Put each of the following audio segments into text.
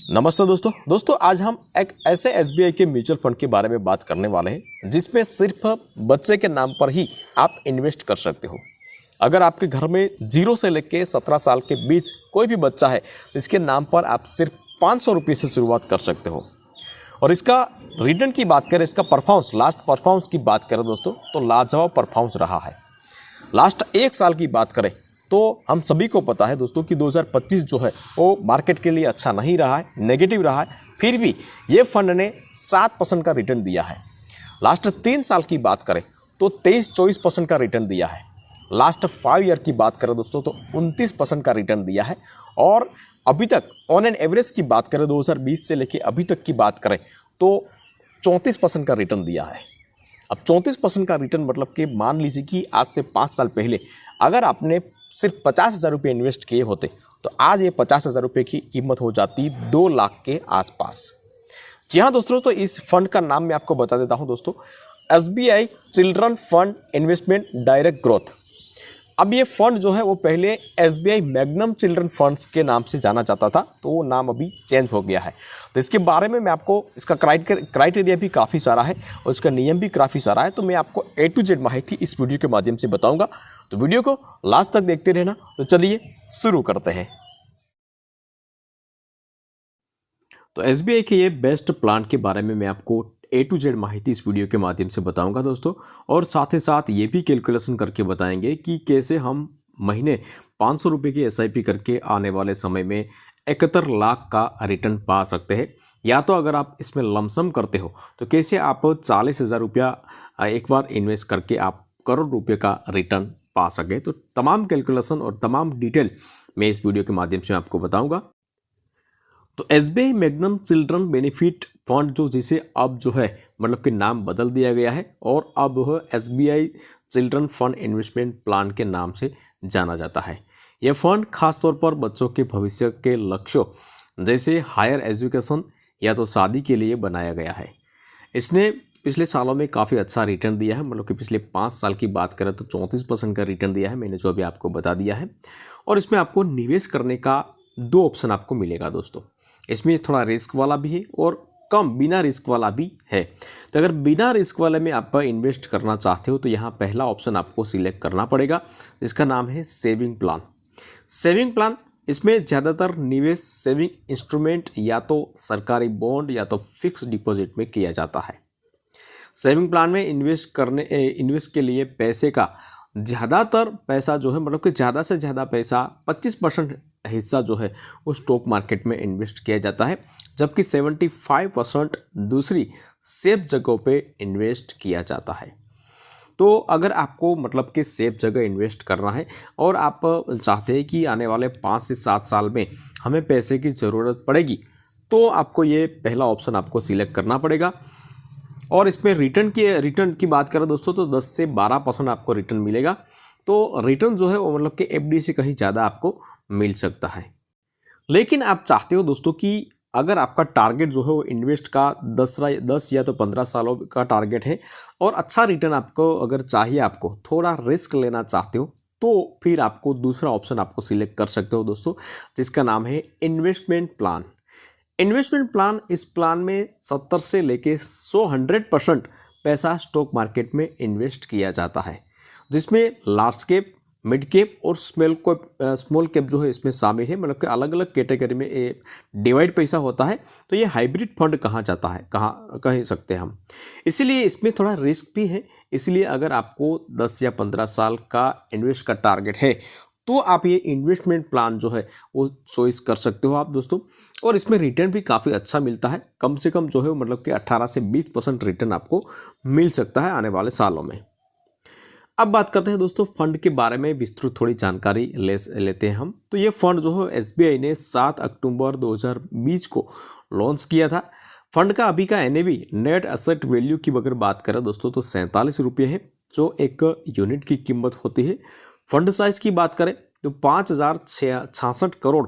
नमस्ते दोस्तों आज हम एक ऐसे एसबीआई के म्यूचुअल फंड के बारे में बात करने वाले हैं जिसमें सिर्फ बच्चे के नाम पर ही आप इन्वेस्ट कर सकते हो। अगर आपके घर में 0 से लेकर 17 साल के बीच कोई भी बच्चा है तो इसके नाम पर आप सिर्फ 500 रुपये से शुरुआत कर सकते हो। और इसका रिटर्न की बात करें, इसका परफॉर्मेंस, लास्ट परफॉर्मेंस की बात करें दोस्तों तो लाजवाब परफॉर्मेंस रहा है। लास्ट 1 साल की बात करें तो हम सभी को पता है दोस्तों कि 2025 जो है वो मार्केट के लिए अच्छा नहीं रहा है, नेगेटिव रहा है। फिर भी ये फंड ने 7% का रिटर्न दिया है। लास्ट 3 साल की बात करें तो 23-24% का रिटर्न दिया है। लास्ट 5 ईयर की बात करें दोस्तों तो 29% का रिटर्न दिया है। और अभी तक ऑन एन एवरेज की बात करें 2020 से लेकर अभी तक की बात करें तो 34% का रिटर्न दिया है। अब 34% का रिटर्न मतलब कि मान लीजिए कि आज से 5 साल पहले अगर आपने सिर्फ 50,000 रुपये इन्वेस्ट किए होते तो आज ये 50,000 रुपये की कीमत हो जाती 2 लाख के आसपास। जी हाँ दोस्तों, तो इस फंड का नाम मैं आपको बता देता हूँ दोस्तों, SBI children fund investment direct growth. अब ये फंड जो है वो पहले एसबीआई मैग्नम चिल्ड्रन फंड्स के नाम से जाना जाता था, तो वो नाम अभी चेंज हो गया है। तो इसके बारे में मैं आपको, इसका क्राइटेरिया भी काफ़ी सारा है और इसका नियम भी काफ़ी सारा है, तो मैं आपको A to Z माहिती इस वीडियो के माध्यम से बताऊंगा। तो वीडियो को लास्ट तक देखते रहना। तो चलिए शुरू करते हैं। तो एसबीआई के ये बेस्ट प्लान के बारे में मैं आपको A to Z माहिती इस वीडियो के माध्यम से बताऊंगा दोस्तों, और साथ ही साथ ये भी कैलकुलेशन करके बताएंगे कि कैसे हम महीने 500 रुपये की SIP करके आने वाले समय में 71 लाख का रिटर्न पा सकते हैं। या तो अगर आप इसमें लमसम करते हो तो कैसे आप 40,000 रुपया एक बार इन्वेस्ट करके आप करोड़ रुपये का रिटर्न पा सके। तो तमाम कैलकुलेशन और तमाम डिटेल मैं इस वीडियो के माध्यम से आपको बताऊँगा। तो SBI magnum children benefit fund जिसे अब जो है मतलब कि नाम बदल दिया गया है और अब वह SBI children fund investment plan के नाम से जाना जाता है। यह फंड खासतौर पर बच्चों के भविष्य के लक्ष्यों जैसे हायर एजुकेशन या तो शादी के लिए बनाया गया है। इसने पिछले सालों में काफ़ी अच्छा रिटर्न दिया है, मतलब कि पिछले 5 साल की बात करें तो 34% का रिटर्न दिया है, मैंने जो अभी आपको बता दिया है। और इसमें आपको निवेश करने का 2 ऑप्शन आपको मिलेगा दोस्तों। इसमें थोड़ा रिस्क वाला भी है और कम बिना रिस्क वाला भी है। तो अगर बिना रिस्क वाले में आप इन्वेस्ट करना चाहते हो तो यहाँ पहला ऑप्शन आपको सिलेक्ट करना पड़ेगा, जिसका नाम है सेविंग प्लान। सेविंग प्लान, इसमें ज़्यादातर निवेश सेविंग इंस्ट्रूमेंट या तो सरकारी बॉन्ड या तो फिक्स डिपॉजिट में किया जाता है। सेविंग प्लान में इन्वेस्ट के लिए पैसे का ज़्यादातर पैसा जो है मतलब कि ज़्यादा से ज़्यादा पैसा 25% हिस्सा जो है वो स्टॉक मार्केट में इन्वेस्ट किया जाता है, जबकि 75% दूसरी सेफ जगहों पे इन्वेस्ट किया जाता है। तो अगर आपको मतलब कि सेफ जगह इन्वेस्ट करना है और आप चाहते हैं कि आने वाले 5 से 7 साल में हमें पैसे की ज़रूरत पड़ेगी, तो आपको ये पहला ऑप्शन आपको सिलेक्ट करना पड़ेगा। और इसमें रिटर्न की बात करें दोस्तों तो 10 से 12% आपको रिटर्न मिलेगा। तो रिटर्न जो है वो मतलब कि एफडी से कहीं ज़्यादा आपको मिल सकता है। लेकिन आप चाहते हो दोस्तों कि अगर आपका टारगेट जो है वो इन्वेस्ट का 10 या तो 15 सालों का टारगेट है और अच्छा रिटर्न आपको अगर चाहिए, आपको थोड़ा रिस्क लेना चाहते हो, तो फिर आपको दूसरा ऑप्शन आपको सिलेक्ट कर सकते हो दोस्तों, जिसका नाम है इन्वेस्टमेंट प्लान। इन्वेस्टमेंट प्लान, इस प्लान में 70 से लेके 100% पैसा स्टॉक मार्केट में इन्वेस्ट किया जाता है, जिसमें लार्ज कैप, मिड कैप और स्मॉल कैप जो है इसमें शामिल है। मतलब कि अलग अलग कैटेगरी में डिवाइड पैसा होता है। तो ये हाइब्रिड फंड कहा जाता है, कह सकते हैं हम। इसीलिए इसमें थोड़ा रिस्क भी है। इसलिए अगर आपको 10 या 15 साल का इन्वेस्ट का टारगेट है तो आप ये इन्वेस्टमेंट प्लान जो है वो चॉइस कर सकते हो आप दोस्तों। और इसमें रिटर्न भी काफ़ी अच्छा मिलता है, कम से कम जो है मतलब कि 18 से 20% रिटर्न आपको मिल सकता है आने वाले सालों में। अब बात करते हैं दोस्तों फंड के बारे में, विस्तृत थोड़ी जानकारी लेते हैं हम। तो ये फंड जो है एसबीआई ने 7 अक्टूबर 2020 को लॉन्च किया था। फंड का अभी का NAV, नेट एसेट वैल्यू की अगर बात करें दोस्तों तो 47 रुपये है, जो एक यूनिट की कीमत होती है। फंड साइज की बात करें तो 5,066 करोड़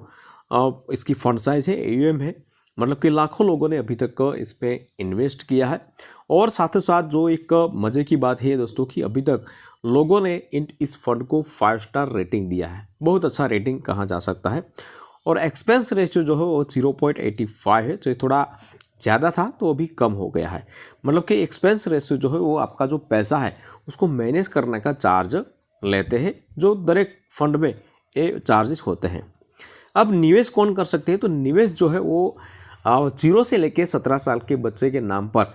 इसकी फंड साइज है, AUM है। मतलब कि लाखों लोगों ने अभी तक इस पर इन्वेस्ट किया है। और साथ ही साथ जो एक मज़े की बात है दोस्तों कि अभी तक लोगों ने इस फंड को 5 स्टार रेटिंग दिया है। बहुत अच्छा रेटिंग कहा जा सकता है। और एक्सपेंस रेशियो जो है वो 0.85 है, तो ये थोड़ा ज़्यादा था तो अभी कम हो गया है। मतलब कि एक्सपेंस रेशियो जो है वो आपका जो पैसा है उसको मैनेज करने का चार्ज लेते हैं, जो डायरेक्ट फंड में ये चार्जेस होते हैं। अब निवेश कौन कर सकते हैं? तो निवेश जो है वो 0 से लेके 17 साल के बच्चे के नाम पर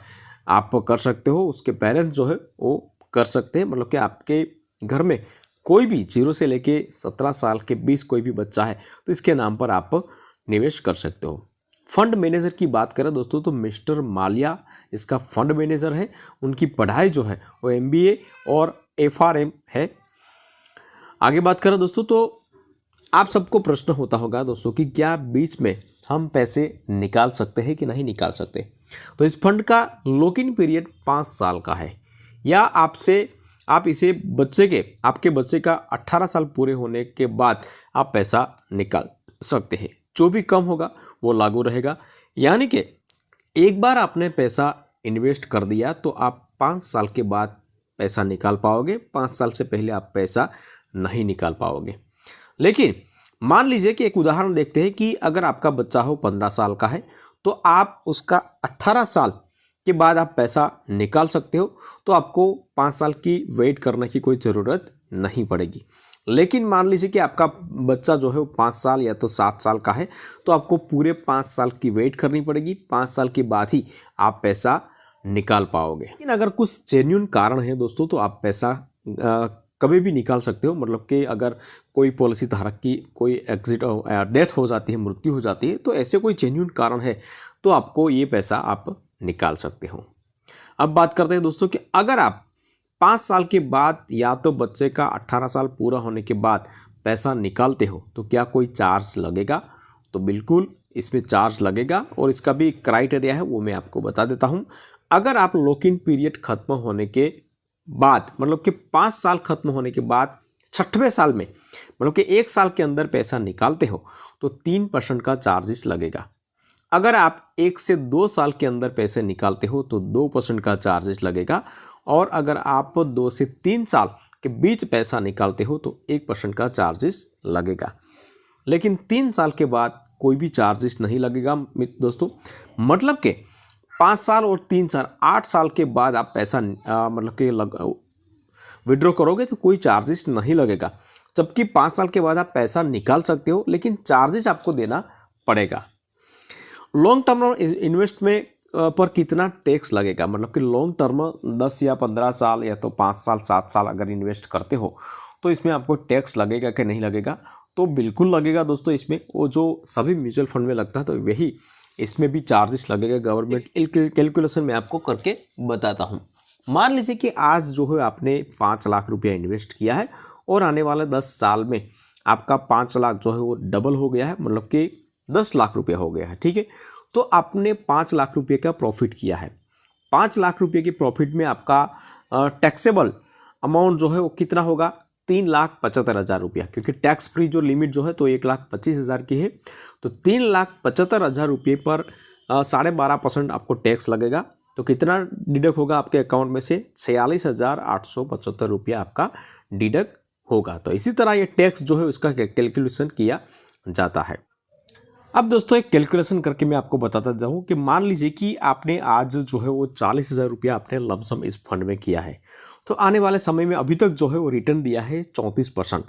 आप कर सकते हो, उसके पेरेंट्स जो है वो कर सकते हैं। मतलब कि आपके घर में कोई भी 0 से लेके 17 साल के बीच कोई भी बच्चा है तो इसके नाम पर आप निवेश कर सकते हो। फंड मैनेजर की बात करें दोस्तों तो मिस्टर माल्या इसका फंड मैनेजर है। उनकी पढ़ाई जो है वो MBA और FRM है। आगे बात करें दोस्तों तो आप सबको प्रश्न होता होगा दोस्तों कि क्या बीच में हम पैसे निकाल सकते हैं कि नहीं निकाल सकते। तो इस फंड का लॉक इन पीरियड 5 साल का है, या आप इसे आपके बच्चे का 18 साल पूरे होने के बाद आप पैसा निकाल सकते हैं। जो भी कम होगा वो लागू रहेगा, यानी कि एक बार आपने पैसा इन्वेस्ट कर दिया तो आप 5 साल के बाद पैसा निकाल पाओगे। 5 साल से पहले आप पैसा नहीं निकाल पाओगे। लेकिन मान लीजिए कि एक उदाहरण देखते हैं कि अगर आपका बच्चा हो 15 साल का है तो आप उसका 18 साल के बाद आप पैसा निकाल सकते हो, तो आपको 5 साल की वेट करने की कोई ज़रूरत नहीं पड़ेगी। लेकिन मान लीजिए कि आपका बच्चा जो है वो 5 साल या तो 7 साल का है तो आपको पूरे 5 साल की वेट करनी पड़ेगी। 5 साल के बाद ही आप पैसा निकाल पाओगे। लेकिन अगर कुछ जेन्युइन कारण है दोस्तों तो आप पैसा कभी भी निकाल सकते हो। मतलब कि अगर कोई पॉलिसी धारक की कोई डेथ हो जाती है, मृत्यु हो जाती है, तो ऐसे कोई जेन्युइन कारण है तो आपको ये पैसा आप निकाल सकते हो। अब बात करते हैं दोस्तों कि अगर आप 5 साल के बाद या तो बच्चे का 18 साल पूरा होने के बाद पैसा निकालते हो तो क्या कोई चार्ज लगेगा? तो बिल्कुल इसमें चार्ज लगेगा, और इसका भी क्राइटेरिया है वो मैं आपको बता देता हूँ। अगर आप लॉक इन पीरियड खत्म होने के बाद, मतलब कि 5 साल खत्म होने के बाद 6वें साल में, मतलब कि 1 साल के अंदर पैसा निकालते हो तो 3% का चार्जेस लगेगा। अगर आप 1 से 2 साल के अंदर पैसे निकालते हो तो 2% का चार्जेस लगेगा, और अगर आप 2 से 3 साल के बीच पैसा निकालते हो तो 1% का चार्जेस लगेगा। लेकिन 3 साल के बाद कोई भी चार्जेस नहीं लगेगा दोस्तों। मतलब कि 5 साल और 3 साल 8 साल के बाद आप पैसा मतलब कि विड्रॉ करोगे तो कोई चार्जेस नहीं लगेगा। जबकि 5 साल के बाद आप पैसा निकाल सकते हो लेकिन चार्जेस आपको देना पड़ेगा। लॉन्ग टर्म इन्वेस्टमेंट पर कितना टैक्स लगेगा? मतलब कि लॉन्ग टर्म 10 या 15 साल या तो 5 साल 7 साल अगर इन्वेस्ट करते हो तो इसमें आपको टैक्स लगेगा कि नहीं लगेगा? तो बिल्कुल लगेगा दोस्तों। इसमें वो जो सभी म्यूचुअल फंड में लगता है तो वही इसमें भी चार्जेस लगेगा। गवर्नमेंट कैलकुलेशन मैं आपको करके बताता हूँ। मान लीजिए कि आज जो है आपने 5 लाख रुपया इन्वेस्ट किया है और आने वाले 10 साल में आपका 5 लाख जो है वो डबल हो गया है, मतलब कि 10 लाख रुपया हो गया है। ठीक है, तो आपने 5 लाख रुपये का प्रॉफिट किया है। 5 लाख रुपये के प्रॉफिट में आपका टैक्सेबल अमाउंट जो है वो कितना होगा? 3,75,000 रुपया, क्योंकि टैक्स फ्री जो लिमिट जो है तो 1,25,000 की है। तो 3,75,000 रुपये पर 12.5% आपको टैक्स लगेगा। तो कितना डिडक्ट होगा आपके अकाउंट में से? 46,875 रुपया आपका डिडक्ट होगा। तो इसी तरह ये टैक्स जो है उसका कैलकुलेशन किया जाता है। अब दोस्तों एक कैलकुलेशन करके मैं आपको बताता जाऊँ कि मान लीजिए कि आपने आज जो है वो 40,000 रुपया आपने लमसम इस फंड में किया है, तो आने वाले समय में अभी तक जो है वो रिटर्न दिया है 34%।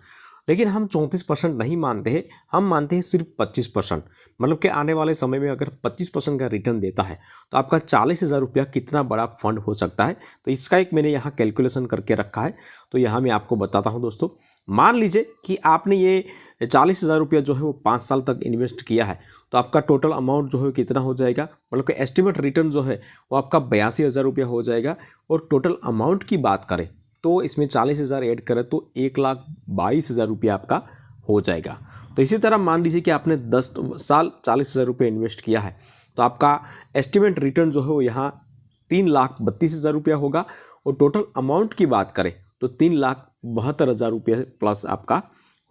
लेकिन हम 34% नहीं मानते हैं, हम मानते हैं सिर्फ 25%। मतलब कि आने वाले समय में अगर 25% का रिटर्न देता है तो आपका 40,000 रुपया कितना बड़ा फंड हो सकता है। तो इसका एक मैंने यहाँ कैलकुलेशन करके रखा है, तो यहाँ मैं आपको बताता हूँ दोस्तों। मान लीजिए कि आपने ये 40,000 रुपया जो है वो 5 साल तक इन्वेस्ट किया है, तो आपका टोटल अमाउंट जो है कितना हो जाएगा? मतलब कि एस्टिमेट रिटर्न जो है वो आपका 82,000 रुपया हो जाएगा। और टोटल अमाउंट की बात करें तो इसमें 40,000 ऐड करें तो 1,22,000 रुपया आपका हो जाएगा। तो इसी तरह मान लीजिए कि आपने 10 साल 40,000 रुपये इन्वेस्ट किया है, तो आपका एस्टिमेट रिटर्न जो है वो यहाँ 3,32,000 रुपया होगा। और टोटल अमाउंट की बात करें तो 3,72,000 रुपये प्लस आपका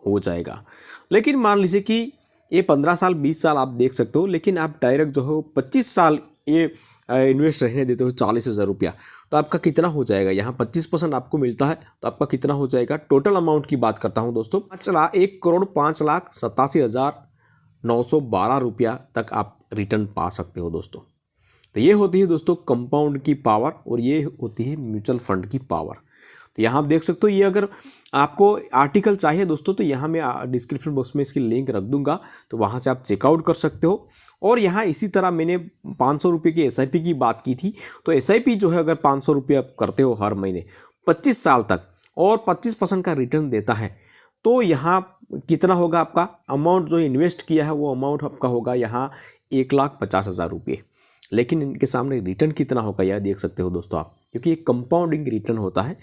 हो जाएगा। लेकिन मान लीजिए कि ये 15 साल 20 साल आप देख सकते हो, लेकिन आप डायरेक्ट जो है 25 साल ये इन्वेस्ट रहने देते हो 40,000 रुपया, तो आपका कितना हो जाएगा? यहाँ 25% आपको मिलता है तो आपका कितना हो जाएगा? टोटल अमाउंट की बात करता हूँ दोस्तों, 1,05,87,000 912 रुपया तक आप रिटर्न पा सकते हो दोस्तों। तो ये होती है दोस्तों कंपाउंड की पावर और ये होती है म्यूचुअल फंड की पावर। तो यहाँ आप देख सकते हो, ये अगर आपको आर्टिकल चाहिए दोस्तों तो यहाँ मैं डिस्क्रिप्शन बॉक्स में इसकी लिंक रख दूंगा, तो वहाँ से आप चेकआउट कर सकते हो। और यहाँ इसी तरह मैंने 500 रुपये की SIP की बात की थी, तो SIP जो है अगर 500 रुपये आप करते हो हर महीने 25 साल तक और 25% का रिटर्न देता है, तो यहाँ कितना होगा आपका अमाउंट जो इन्वेस्ट किया है वो अमाउंट आपका होगा यहाँ 1,50,000 रुपये। लेकिन इनके सामने रिटर्न कितना होगा यह देख सकते हो दोस्तों आप, क्योंकि ये कंपाउंडिंग रिटर्न होता है।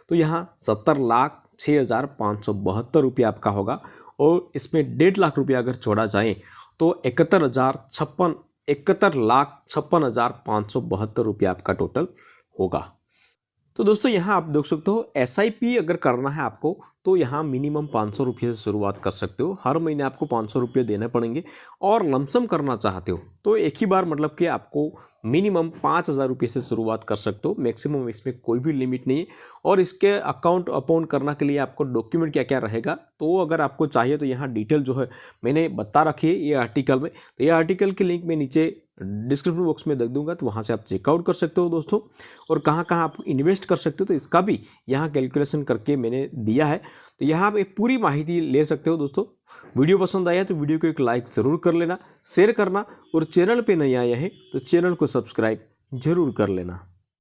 तो यहाँ 70,06,572 रुपये आपका होगा और इसमें 1.5 लाख रुपये अगर छोड़ा जाए तो 71,56,572 रुपये आपका टोटल होगा। तो दोस्तों यहाँ आप देख सकते हो SIP अगर करना है आपको तो यहाँ मिनिमम 500 रुपये से शुरुआत कर सकते हो। हर महीने आपको 500 रुपये देने पड़ेंगे। और लमसम करना चाहते हो तो एक ही बार मतलब कि आपको मिनिमम 5,000 रुपये से शुरुआत कर सकते हो, मैक्सिमम इसमें कोई भी लिमिट नहीं है। और इसके अकाउंट ओपन करने के लिए आपको डॉक्यूमेंट क्या क्या रहेगा तो अगर आपको चाहिए तो यहाँ डिटेल जो है मैंने बता रखी है ये आर्टिकल में। तो ये आर्टिकल की लिंक मैं नीचे डिस्क्रिप्शन बॉक्स में दे दूंगा, तो वहाँ से आप चेकआउट कर सकते हो दोस्तों। और कहाँ कहाँ आप इन्वेस्ट कर सकते हो तो इसका भी यहाँ कैलकुलेशन करके मैंने दिया है, तो यहाँ आप एक पूरी माहिती ले सकते हो दोस्तों। वीडियो पसंद आया तो वीडियो को एक लाइक ज़रूर कर लेना, शेयर करना और चैनल पे नहीं आया है तो चैनल को सब्सक्राइब जरूर कर लेना।